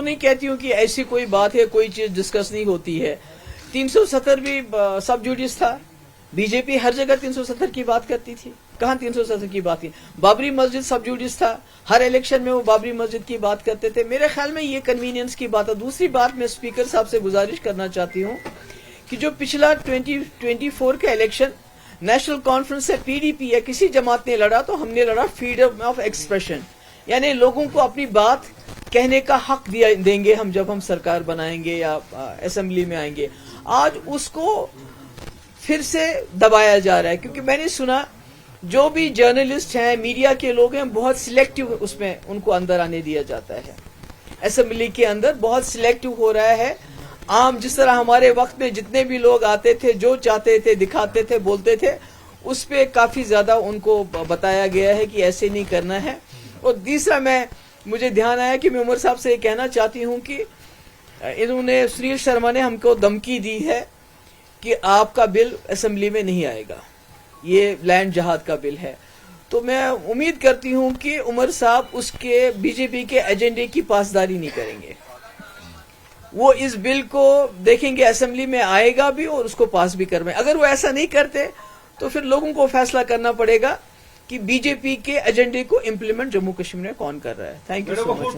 نہیں کہتی ہوں کہ ایسی کوئی بات ہے کوئی چیز ڈسکس نہیں ہوتی ہے. 370 بھی سب جوڈیس تھا. بی جے پی ہر جگہ 370 کی بات کرتی تھی. کہاں 370 کی بات کی؟ بابری مسجد سب جوڈیس تھا. ہر الیکشن میں وہ بابری مسجد کی بات کرتے تھے. میرے خیال میں یہ کنوینئنس کی بات ہے. دوسری بات میں اسپیکر صاحب سے گزارش کرنا چاہتی ہوں کہ جو پچھلا 2024 کا الیکشن نیشنل کانفرنس سے پی ڈی پی یا کسی جماعت نے لڑا تو ہم نے لڑا فریڈم آف ایکسپریشن، یعنی لوگوں کو اپنی بات کہنے کا حق دیں گے ہم جب ہم سرکار بنائیں گے یا اسمبلی میں آئیں گے. آج اس کو پھر سے دبایا جا رہا ہے کیونکہ میں نے سنا جو بھی جرنلسٹ ہیں میڈیا کے لوگ ہیں بہت سلیکٹو اس میں ان کو اندر آنے دیا جاتا ہے. اسمبلی کے اندر بہت سلیکٹو ہو رہا ہے. عام جس طرح ہمارے وقت میں جتنے بھی لوگ آتے تھے جو چاہتے تھے دکھاتے تھے بولتے تھے اس پہ کافی زیادہ ان کو بتایا گیا ہے کہ ایسے نہیں کرنا ہے. اور تیسرا مجھے دھیان آیا کہ میں عمر صاحب سے یہ کہنا چاہتی ہوں کہ انہوں نے سنیل شرما نے ہم کو دھمکی دی ہے کہ آپ کا بل اسمبلی میں نہیں آئے گا. یہ لینڈ جہاد کا بل ہے. تو میں امید کرتی ہوں کہ عمر صاحب اس کے بی جے پی کے ایجنڈے کی پاسداری نہیں کریں گے. وہ اس بل کو دیکھیں گے اسمبلی میں آئے گا بھی اور اس کو پاس بھی کروائیں. اگر وہ ایسا نہیں کرتے تو پھر لوگوں کو فیصلہ کرنا پڑے گا کہ بی جے پی کے ایجنڈے کو امپلیمنٹ جموں کشمیر میں کون کر رہا ہے. Thank you so much.